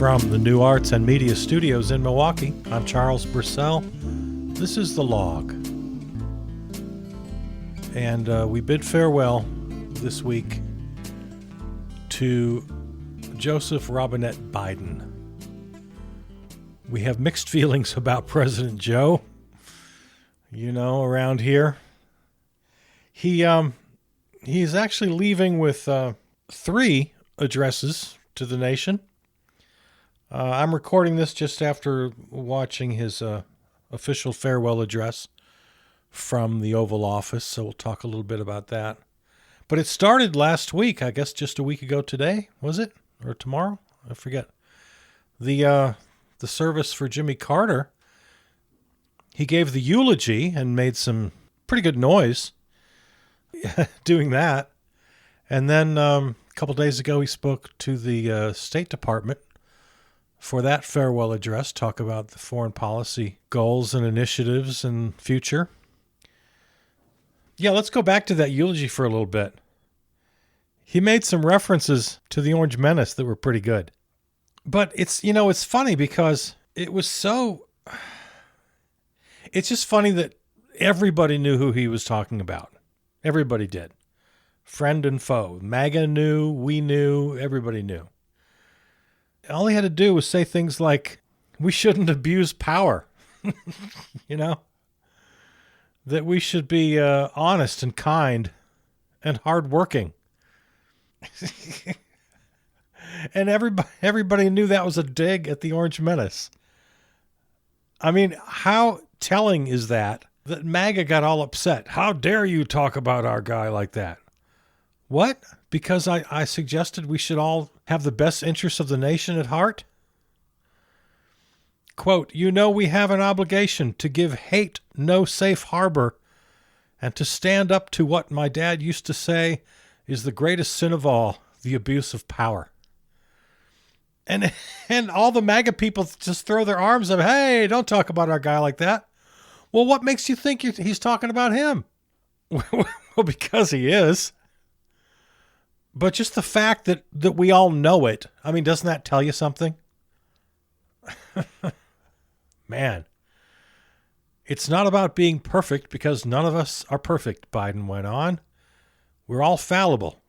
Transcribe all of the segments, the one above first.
From the New Arts and Media Studios in Milwaukee, I'm Charles Brissell. This is The Log. And we bid farewell this week to Joseph Robinette Biden. We have mixed feelings about President Joe, around here. He's actually leaving with 3 addresses to the nation. I'm recording this just after watching his official farewell address from the Oval Office, so we'll talk a little bit about that. But it started last week, I guess just a week ago today, was it? Or tomorrow? I forget. The service for Jimmy Carter, he gave the eulogy and made some pretty good noise doing that. And then a couple days ago, he spoke to the State Department for that farewell address, talk about the foreign policy goals and initiatives and future. Yeah, let's go back to that eulogy for a little bit. He made some references to the Orange Menace that were pretty good. But it's funny because it was so... It's just funny that everybody knew who he was talking about. Everybody did. Friend and foe. MAGA knew, we knew, everybody knew. All he had to do was say things like, we shouldn't abuse power, that we should be honest and kind and hardworking. And everybody knew that was a dig at the Orange Menace. I mean, how telling is that MAGA got all upset? How dare you talk about our guy like that? What? Because I suggested we should all have the best interests of the nation at heart? Quote, we have an obligation to give hate no safe harbor and to stand up to what my dad used to say is the greatest sin of all, the abuse of power. And all the MAGA people just throw their arms up. Hey, don't talk about our guy like that. Well, what makes you think he's talking about him? Well, because he is. But just the fact that we all know it, I mean, doesn't that tell you something? Man, it's not about being perfect because none of us are perfect, Biden went on. We're all fallible.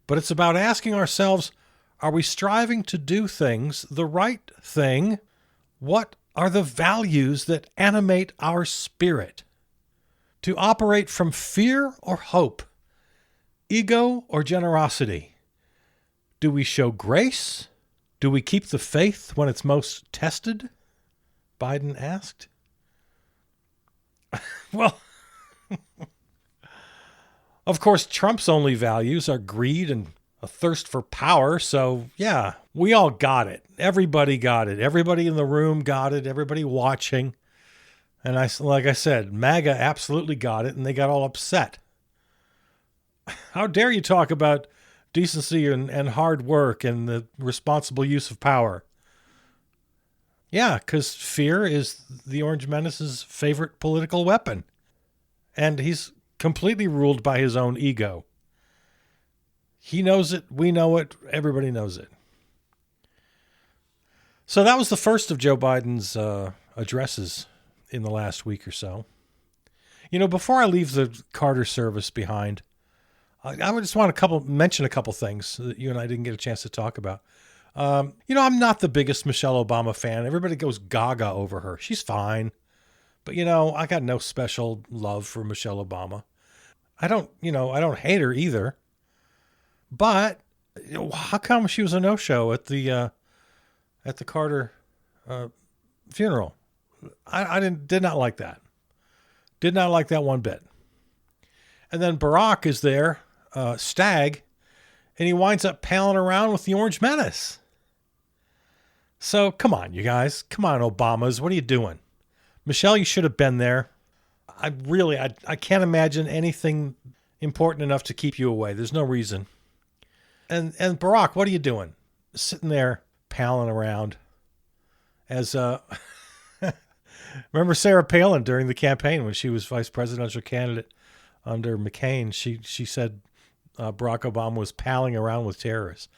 But it's about asking ourselves, are we striving to do things the right thing? What are the values that animate our spirit? To operate from fear or hope? Ego or generosity? Do we show grace? Do we keep the faith when it's most tested? Biden asked. Well, of course, Trump's only values are greed and a thirst for power. So, yeah, we all got it. Everybody got it. Everybody in the room got it. Everybody watching. And like I said, MAGA absolutely got it, and they got all upset. How dare you talk about decency and hard work and the responsible use of power? Yeah, because fear is the Orange Menace's favorite political weapon. And he's completely ruled by his own ego. He knows it. We know it. Everybody knows it. So that was the first of Joe Biden's addresses in the last week or so. Before I leave the Carter service behind, I would just want to mention a couple things that you and I didn't get a chance to talk about. I'm not the biggest Michelle Obama fan. Everybody goes gaga over her. She's fine. But, I got no special love for Michelle Obama. I don't hate her either. But how come she was a no-show at the Carter funeral? I did not like that. Did not like that one bit. And then Barack is there, stag, and he winds up palling around with the Orange Menace. So come on, you guys. Come on, Obamas. What are you doing? Michelle, you should have been there. I can't imagine anything important enough to keep you away. There's no reason. And Barack, what are you doing? Sitting there palling around as remember Sarah Palin during the campaign when she was vice presidential candidate under McCain, she said Barack Obama was palling around with terrorists,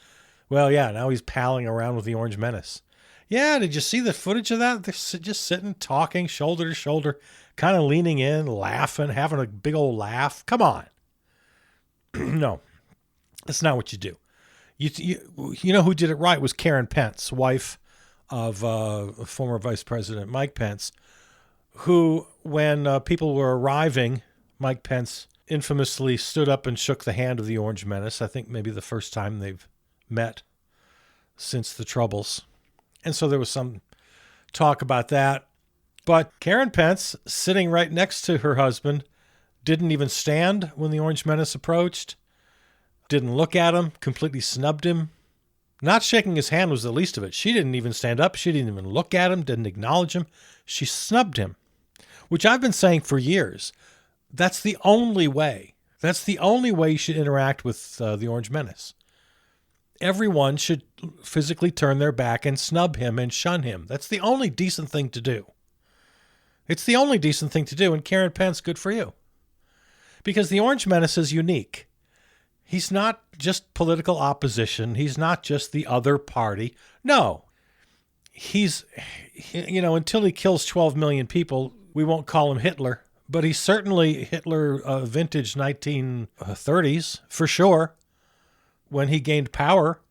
Well, yeah, now he's palling around with the Orange Menace. Yeah, did you see the footage of that? They're just sitting, talking, shoulder to shoulder, kind of leaning in, laughing, having a big old laugh. Come on. No, that's not what you do. You know who did it right was Karen Pence, wife of former Vice President Mike Pence, who, when people were arriving, Mike Pence infamously stood up and shook the hand of the Orange Menace. I think maybe the first time they've met since the Troubles. And so there was some talk about that. But Karen Pence, sitting right next to her husband, didn't even stand when the Orange Menace approached, didn't look at him, completely snubbed him. Not shaking his hand was the least of it. She didn't even stand up. She didn't even look at him, didn't acknowledge him. She snubbed him, which I've been saying for years. That's the only way. That's the only way you should interact with the Orange Menace. Everyone should physically turn their back and snub him and shun him. That's the only decent thing to do. It's the only decent thing to do, and Karen Pence, good for you. Because the Orange Menace is unique. He's not just political opposition. He's not just the other party. No. Until he kills 12 million people, we won't call him Hitler. But he's certainly Hitler vintage 1930s, for sure. When he gained power,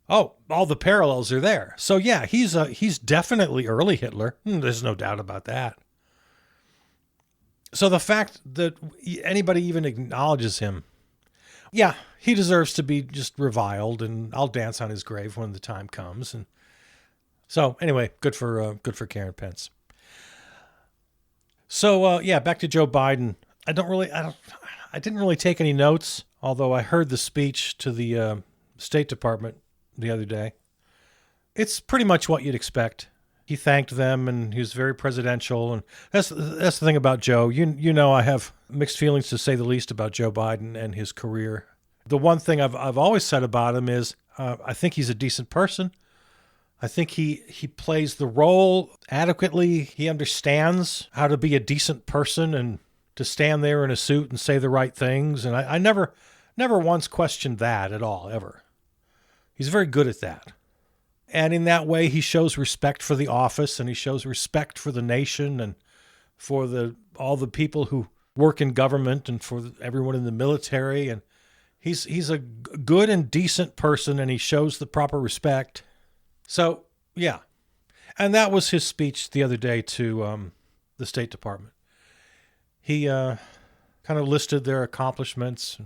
all the parallels are there. So yeah, he's definitely early Hitler. There's no doubt about that. So the fact that anybody even acknowledges him, yeah, he deserves to be just reviled, and I'll dance on his grave when the time comes. And so anyway, good for Karen Pence. So back to Joe Biden. I didn't really take any notes, although I heard the speech to the State Department the other day. It's pretty much what you'd expect. He thanked them, and he was very presidential. And that's the thing about Joe. You know, I have mixed feelings, to say the least, about Joe Biden and his career. The one thing I've always said about him is I think he's a decent person. I think he plays the role adequately. He understands how to be a decent person and to stand there in a suit and say the right things. And I never once questioned that at all, ever. He's very good at that. And in that way, he shows respect for the office, and he shows respect for the nation and for all the people who work in government and for everyone in the military. And he's a good and decent person, and he shows the proper respect. So, yeah. And that was his speech the other day to the State Department. He kind of listed their accomplishments.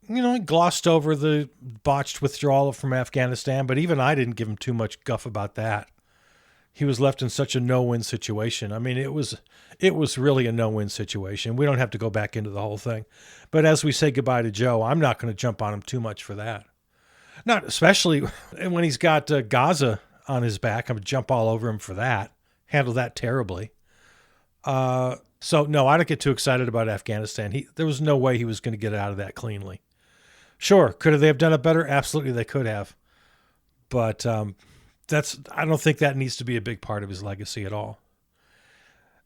He glossed over the botched withdrawal from Afghanistan, but even I didn't give him too much guff about that. He was left in such a no-win situation. I mean, it was really a no-win situation. We don't have to go back into the whole thing. But as we say goodbye to Joe, I'm not going to jump on him too much for that. Not especially when he's got Gaza on his back. I'm going to jump all over him for that. Handle that terribly. So, no, I don't get too excited about Afghanistan. There was no way he was going to get out of that cleanly. Sure, could they have done it better? Absolutely, they could have. But I don't think that needs to be a big part of his legacy at all.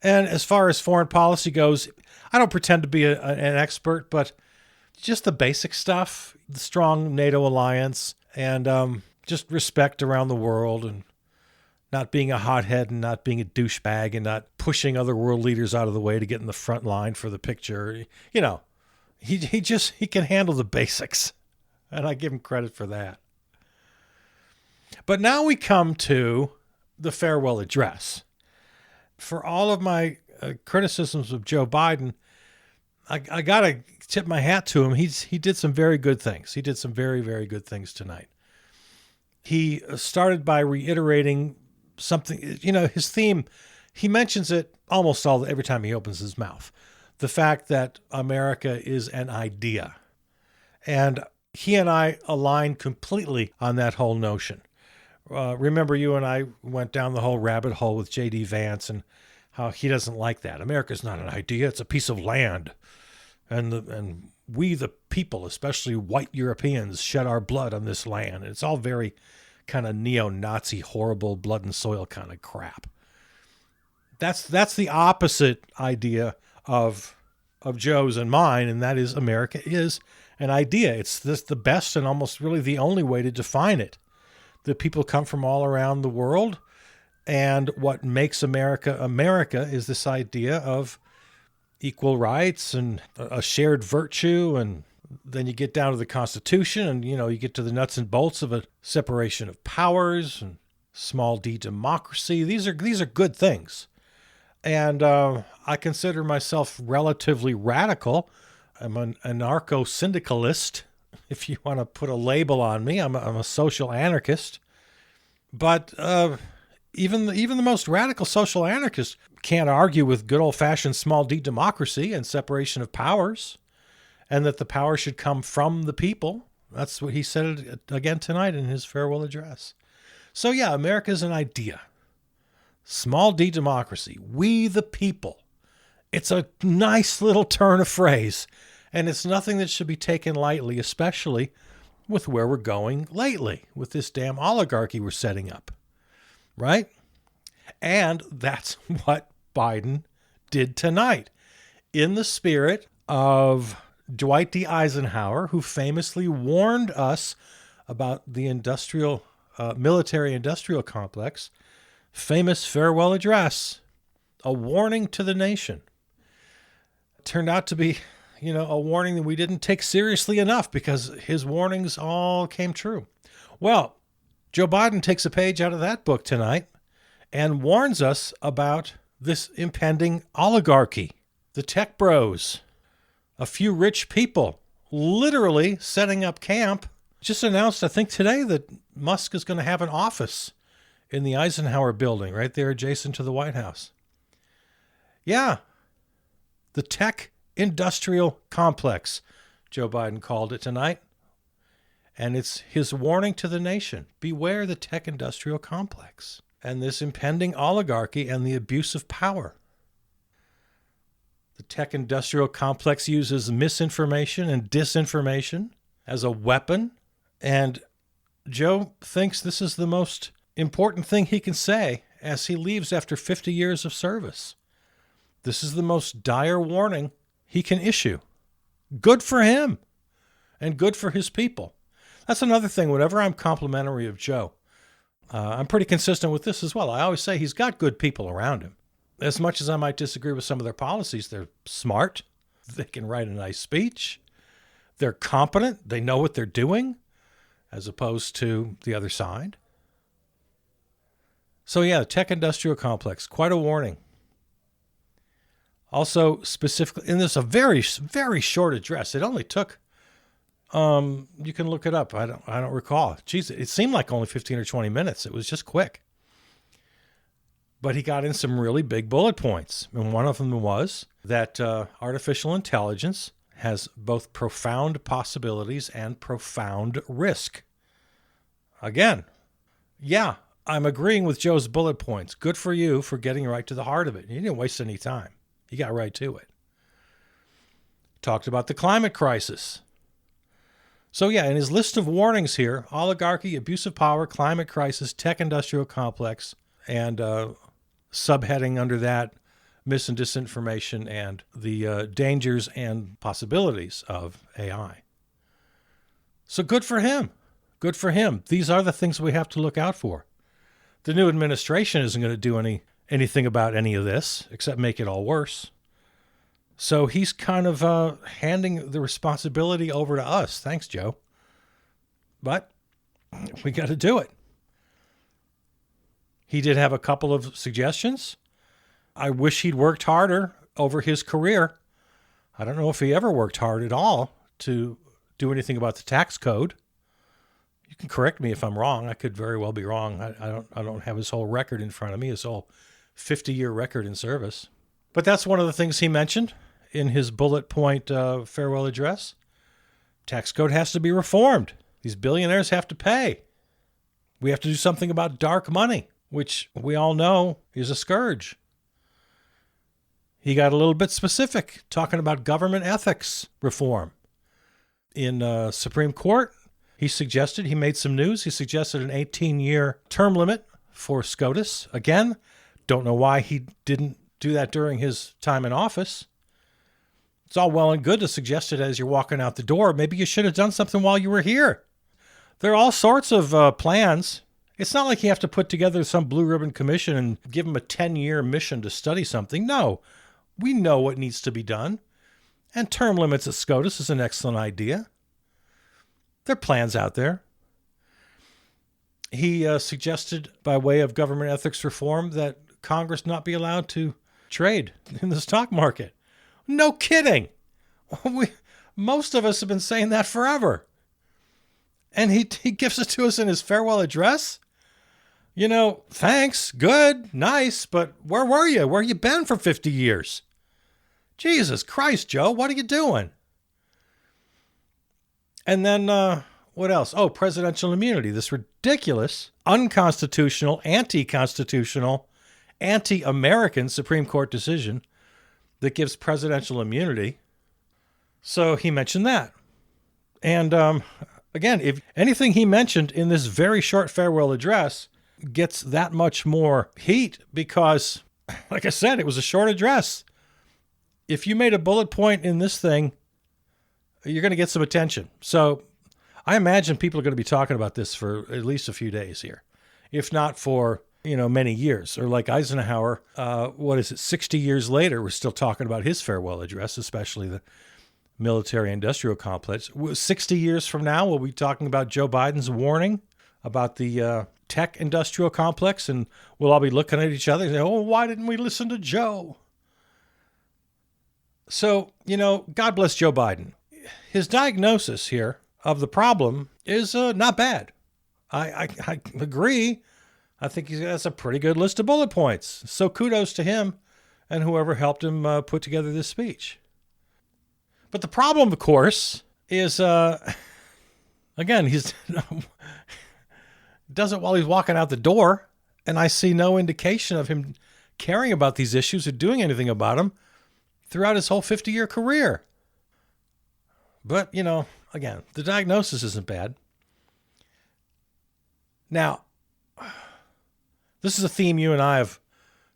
And as far as foreign policy goes, I don't pretend to be an expert, but just the basic stuff, the strong NATO alliance, and just respect around the world, and not being a hothead and not being a douchebag and not pushing other world leaders out of the way to get in the front line for the picture. He can handle the basics, and I give him credit for that. But now we come to the farewell address. For all of my criticisms of Joe Biden, I got to tip my hat to him. He did some very good things. He did some very, very good things tonight. He started by reiterating something, his theme. He mentions it almost every time he opens his mouth. The fact that America is an idea. And he and I align completely on that whole notion. Remember, you and I went down the whole rabbit hole with J.D. Vance and how he doesn't like that. America's not an idea, it's a piece of land. And we, the people, especially white Europeans, shed our blood on this land. And it's all very kind of neo-Nazi, horrible blood and soil kind of crap. That's the opposite idea of Joe's and mine, and that is America is an idea. It's the best and almost really the only way to define it. That people come from all around the world, and what makes America America is this idea of equal rights and a shared virtue. And then you get down to the Constitution, and you get to the nuts and bolts of a separation of powers and small d democracy. These are good things. And I consider myself relatively radical. I'm an anarcho-syndicalist, if you want to put a label on me. I'm a social anarchist. But even the most radical social anarchist can't argue with good old-fashioned small d democracy and separation of powers, and that the power should come from the people. That's what he said again tonight in his farewell address. So yeah, America's an idea. Small d democracy. We the people. It's a nice little turn of phrase, and it's nothing that should be taken lightly, especially with where we're going lately, with this damn oligarchy we're setting up. Right? And that's what Biden did tonight, in the spirit of Dwight D. Eisenhower, who famously warned us about the military-industrial complex. Famous farewell address, a warning to the nation. It turned out to be, a warning that we didn't take seriously enough, because his warnings all came true. Well, Joe Biden takes a page out of that book tonight and warns us about this impending oligarchy, the tech bros, a few rich people literally setting up camp. Just announced, I think today, that Musk is going to have an office in the Eisenhower building right there adjacent to the White House. Yeah, the tech industrial complex, Joe Biden called it tonight. And it's his warning to the nation. Beware the tech industrial complex and this impending oligarchy and the abuse of power. The tech industrial complex uses misinformation and disinformation as a weapon. And Joe thinks this is the most important thing he can say as he leaves after 50 years of service. This is the most dire warning he can issue. Good for him and good for his people. That's another thing. Whenever I'm complimentary of Joe, I'm pretty consistent with this as well. I always say he's got good people around him. As much as I might disagree with some of their policies, they're smart. They can write a nice speech. They're competent. They know what they're doing, as opposed to the other side. So yeah, the tech industrial complex, quite a warning. Also, specifically, in this a very, very short address. It only took, you can look it up. I don't recall. Geez, it seemed like only 15 or 20 minutes. It was just quick. But he got in some really big bullet points. And one of them was that artificial intelligence has both profound possibilities and profound risk. Again, yeah, I'm agreeing with Joe's bullet points. Good for you for getting right to the heart of it. You didn't waste any time. You got right to it. Talked about the climate crisis. So yeah, in his list of warnings here, oligarchy, abuse of power, climate crisis, tech industrial complex, and subheading under that, mis and disinformation and the dangers and possibilities of AI. So good for him. Good for him. These are the things we have to look out for. The new administration isn't going to do anything about any of this except make it all worse. So he's kind of handing the responsibility over to us. Thanks, Joe. But we got to do it. He did have a couple of suggestions. I wish he'd worked harder over his career. I don't know if he ever worked hard at all to do anything about the tax code. You can correct me if I'm wrong. I could very well be wrong. I don't have his whole record in front of me, his whole 50-year record in service. But that's one of the things he mentioned in his bullet point farewell address. Tax code has to be reformed. These billionaires have to pay. We have to do something about dark money, which we all know is a scourge. He got a little bit specific, talking about government ethics reform. In Supreme Court, he made some news. He suggested an 18-year term limit for SCOTUS. Again, don't know why he didn't do that during his time in office. It's all well and good to suggest it as you're walking out the door. Maybe you should have done something while you were here. There are all sorts of plans. It's not like you have to put together some blue ribbon commission and give them a 10-year mission to study something. No, we know what needs to be done. And term limits at SCOTUS is an excellent idea. There are plans out there. He suggested, by way of government ethics reform, that Congress not be allowed to trade in the stock market. No kidding. Most of us have been saying that forever. And he gives it to us in his farewell address. You know, thanks, good, nice, but where were you? Where you been for 50 years? Jesus Christ, Joe, what are you doing? And then, what else? Oh, presidential immunity. This ridiculous, unconstitutional, anti-constitutional, anti-American Supreme Court decision that gives presidential immunity. So he mentioned that. And again, if anything he mentioned in this very short farewell address gets that much more heat because, like I said, it was a short address. If you made a bullet point in this thing, you're going to get some attention. So I imagine people are going to be talking about this for at least a few days here, if not for, many years. Or like Eisenhower, 60 years later, we're still talking about his farewell address, especially the military-industrial complex. 60 years from now, we'll be talking about Joe Biden's warning about the tech-industrial complex, and we'll all be looking at each other and say, oh, why didn't we listen to Joe? So, God bless Joe Biden. His diagnosis here of the problem is not bad. I agree. I think he has a pretty good list of bullet points. So kudos to him and whoever helped him put together this speech. But the problem, of course, is, again, he's does it while he's walking out the door, and I see no indication of him caring about these issues or doing anything about them throughout his whole 50-year career. But, again, the diagnosis isn't bad. Now, this is a theme you and I have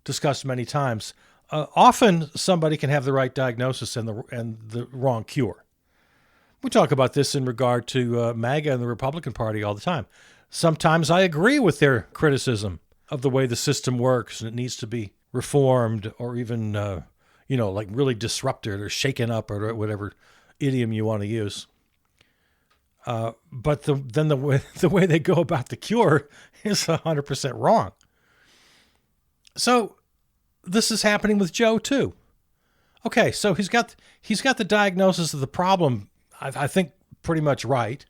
discussed many times. Often somebody can have the right diagnosis and the wrong cure. We talk about this in regard to MAGA and the Republican Party all the time. Sometimes I agree with their criticism of the way the system works and it needs to be reformed or even, like really disrupted or shaken up or whatever idiom you want to use. But the way they go about the cure is 100% wrong. So this is happening with Joe too. Okay, so he's got the diagnosis of the problem, I think, pretty much right.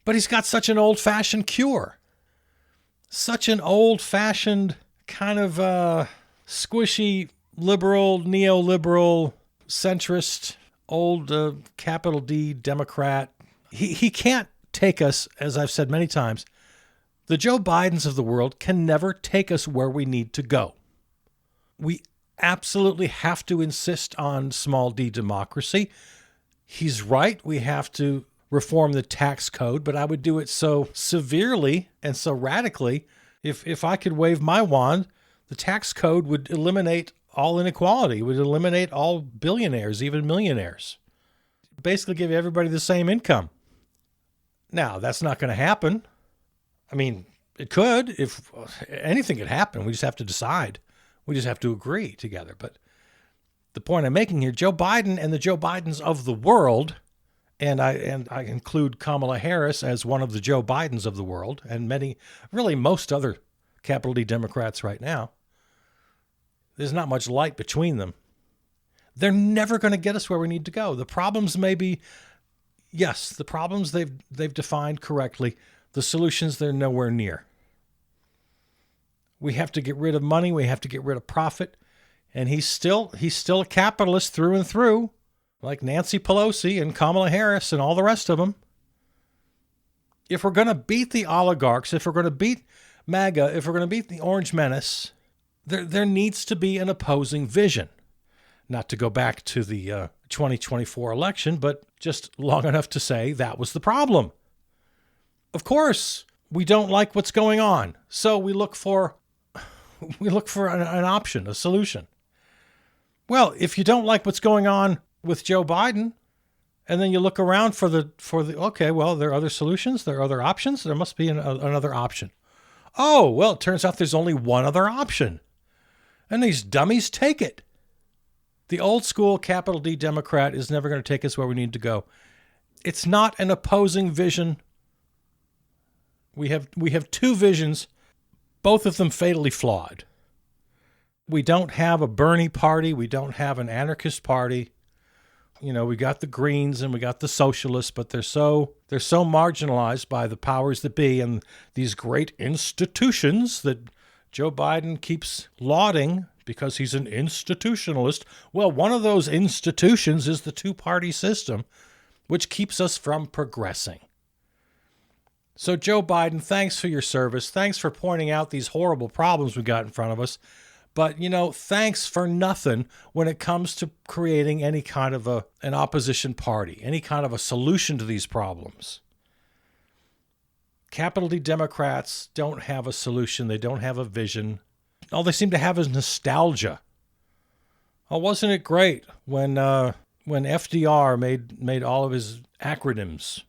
But he's got such an old-fashioned cure. Such an old-fashioned kind of squishy liberal, neoliberal, centrist, old capital D Democrat. He can't take us, as I've said many times, the Joe Bidens of the world can never take us where we need to go. We absolutely have to insist on small d democracy. He's right. We have to reform the tax code, but I would do it so severely and so radically. If I could wave my wand, the tax code would eliminate all inequality, would eliminate all billionaires, even millionaires. Basically give everybody the same income. Now, that's not going to happen. I mean, it could. If anything could happen, we just have to decide. We just have to agree together. But the point I'm making here, Joe Biden and the Joe Bidens of the world, and I include Kamala Harris as one of the Joe Bidens of the world, and most other capital D Democrats right now, there's not much light between them. They're never going to get us where we need to go. The problems may be, yes, the problems they've defined correctly. The solutions, they're nowhere near. We have to get rid of money. We have to get rid of profit. And he's still a capitalist through and through, like Nancy Pelosi and Kamala Harris and all the rest of them. If we're going to beat the oligarchs, if we're going to beat MAGA, if we're going to beat the Orange Menace, there needs to be an opposing vision. Not to go back to the 2024 election, but just long enough to say that was the problem. Of course, we don't like what's going on, so we look for an option, a solution. Well, if you don't like what's going on with Joe Biden. And then you look around for the okay, well, there are other solutions. There are other options. There must be another option. Oh, well, it turns out there's only one other option. And these dummies take it. The old school capital D Democrat is never going to take us where we need to go. It's not an opposing vision. We have two visions, both of them fatally flawed. We don't have a Bernie party. We don't have an anarchist party. You know, we got the Greens and we got the socialists, but they're so marginalized by the powers that be and these great institutions that Joe Biden keeps lauding because he's an institutionalist. Well, one of those institutions is the two-party system, which keeps us from progressing. So Joe Biden, thanks for your service. Thanks for pointing out these horrible problems we got in front of us. But, you know, thanks for nothing when it comes to creating any kind of an opposition party, any kind of a solution to these problems. Capital D Democrats don't have a solution. They don't have a vision. All they seem to have is nostalgia. Oh, wasn't it great when FDR made all of his acronyms?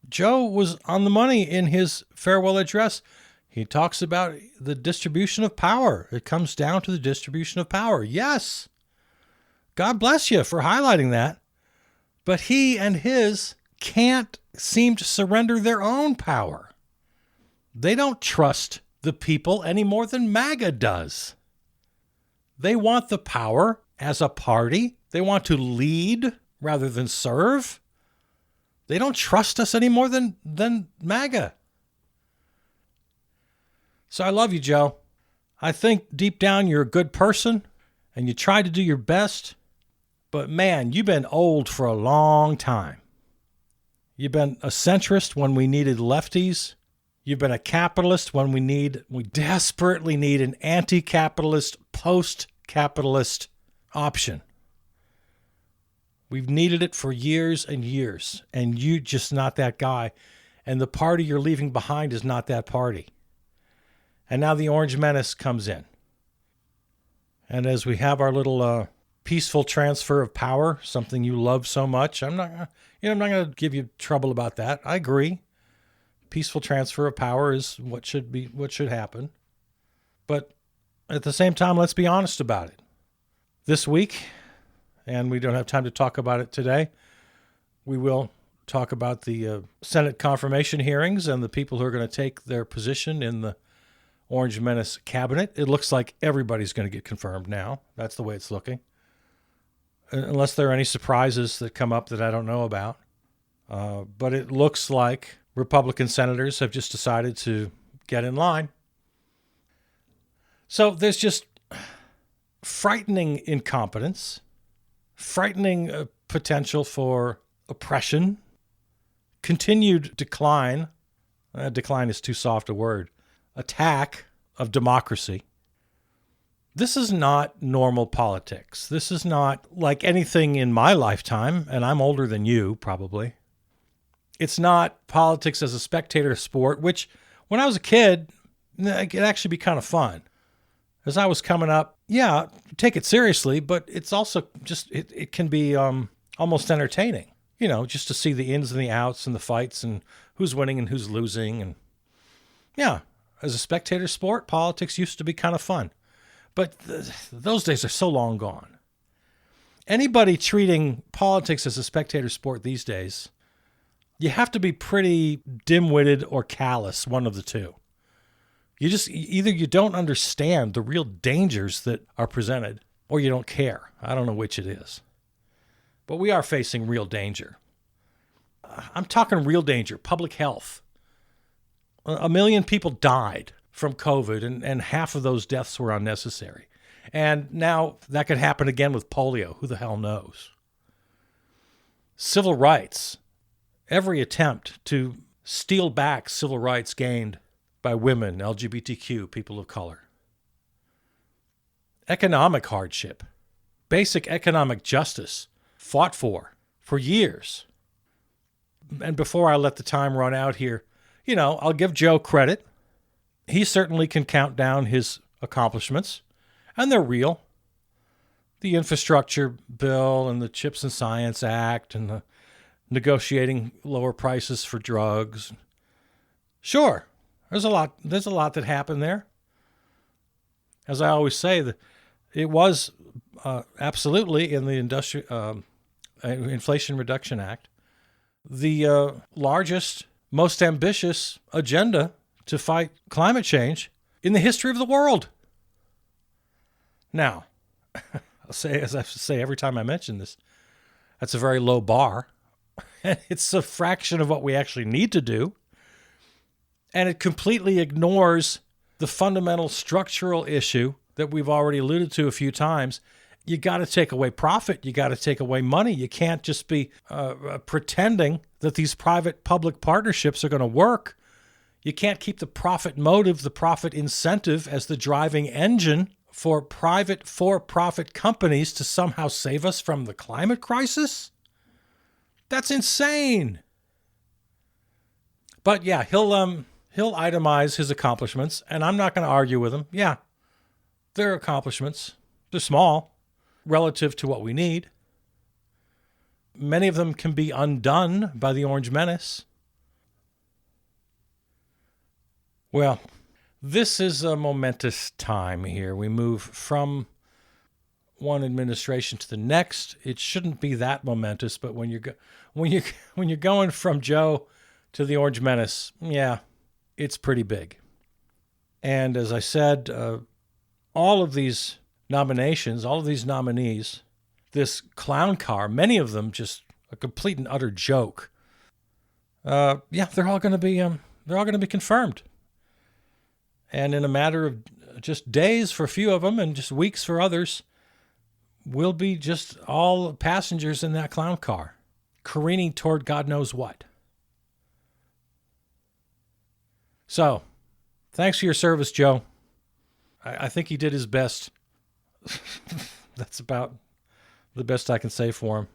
Joe was on the money in his farewell address. He talks about the distribution of power. It comes down to the distribution of power. Yes. God bless you for highlighting that. But he and his can't seem to surrender their own power. They don't trust the people any more than MAGA does. They want the power as a party. They want to lead rather than serve. They don't trust us any more than MAGA. So I love you, Joe. I think deep down you're a good person and you try to do your best. But man, you've been old for a long time. You've been a centrist when we needed lefties. You've been a capitalist when we desperately need an anti-capitalist, post-capitalist option. We've needed it for years and years, and you're just not that guy. And the party you're leaving behind is not that party. And now the Orange Menace comes in. And as we have our little peaceful transfer of power, something you love so much, I'm not going to give you trouble about that. I agree. Peaceful transfer of power is what should happen. But at the same time, let's be honest about it. This week, and we don't have time to talk about it today, we will talk about the Senate confirmation hearings and the people who are going to take their position in the Orange Menace cabinet. It looks like everybody's going to get confirmed now. That's the way it's looking. Unless there are any surprises that come up that I don't know about. But it looks like Republican senators have just decided to get in line. So there's just frightening incompetence, frightening potential for oppression, continued decline. Decline is too soft a word. Attack of democracy. This is not normal politics. This is not like anything in my lifetime, and I'm older than you, probably. It's not politics as a spectator sport, which when I was a kid, it could actually be kind of fun. As I was coming up, yeah, take it seriously, but it's also just, it can be almost entertaining, just to see the ins and the outs and the fights and who's winning and who's losing. And yeah, as a spectator sport, politics used to be kind of fun. But those days are so long gone. Anybody treating politics as a spectator sport these days, you have to be pretty dim-witted or callous, one of the two. Either you don't understand the real dangers that are presented, or you don't care. I don't know which it is. But we are facing real danger. I'm talking real danger, public health. 1 million people died from COVID, and half of those deaths were unnecessary. And now that could happen again with polio. Who the hell knows? Civil rights. Every attempt to steal back civil rights gained by women, LGBTQ, people of color. Economic hardship. Basic economic justice fought for years. And before I let the time run out here, I'll give Joe credit. He certainly can count down his accomplishments, and they're real. the infrastructure bill and the Chips and Science Act and the negotiating lower prices for drugs. Sure, there's a lot that happened there. As I always say, it was absolutely in the Inflation Reduction Act, the largest, most ambitious agenda to fight climate change in the history of the world. Now, I'll say, as I say every time I mention this, that's a very low bar. It's a fraction of what we actually need to do. And it completely ignores the fundamental structural issue that we've already alluded to a few times. You got to take away profit. You got to take away money. You can't just be pretending that these private-public partnerships are going to work. You can't keep the profit motive, the profit incentive as the driving engine for private for-profit companies to somehow save us from the climate crisis. That's insane. But yeah, he'll itemize his accomplishments, and I'm not going to argue with him. Yeah, they're accomplishments. They're small relative to what we need. Many of them can be undone by the Orange Menace. Well, this is a momentous time here. We move from one administration to the next. It shouldn't be that momentous, but when you're going from Joe to the Orange Menace, yeah, it's pretty big. And as I said, all of these nominations, all of these nominees, this clown car, many of them just a complete and utter joke. They're all going to be confirmed. And in a matter of just days for a few of them and just weeks for others, we'll be just all passengers in that clown car, careening toward God knows what. So, thanks for your service, Joe. I think he did his best. That's about the best I can say for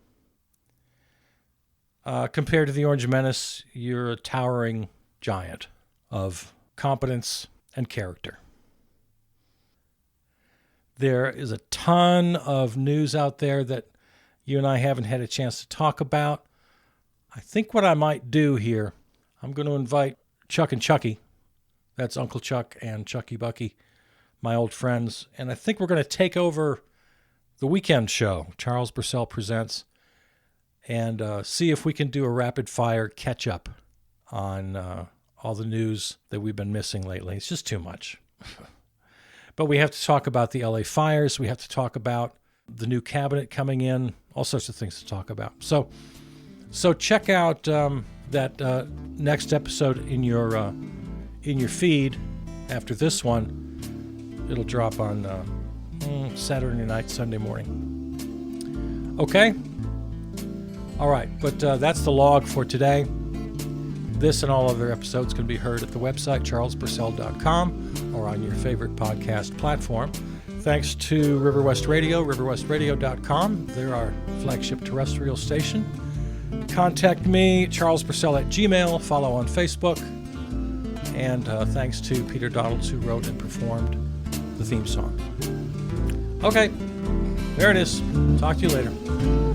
him. Compared to the Orange Menace, you're a towering giant of competence and character. There is a ton of news out there that you and I haven't had a chance to talk about. I think what I might do here, I'm going to invite Chuck and Chucky. That's Uncle Chuck and Chucky Bucky, my old friends. And I think we're going to take over the weekend show, Charles Purcell Presents, and see if we can do a rapid-fire catch-up on all the news that we've been missing lately. It's just too much. But we have to talk about the LA fires. We have to talk about the new cabinet coming in, all sorts of things to talk about. So check out that next episode in your feed after this one. It'll drop on Saturday night, Sunday morning. Okay? All right, but that's the log for today. This and all other episodes can be heard at the website, charlespurcell.com, or on your favorite podcast platform. Thanks to River West Radio, riverwestradio.com. They're our flagship terrestrial station. Contact me, charlespurcell@gmail. Follow on Facebook. And thanks to Peter Donalds, who wrote and performed the theme song. Okay, there it is. Talk to you later.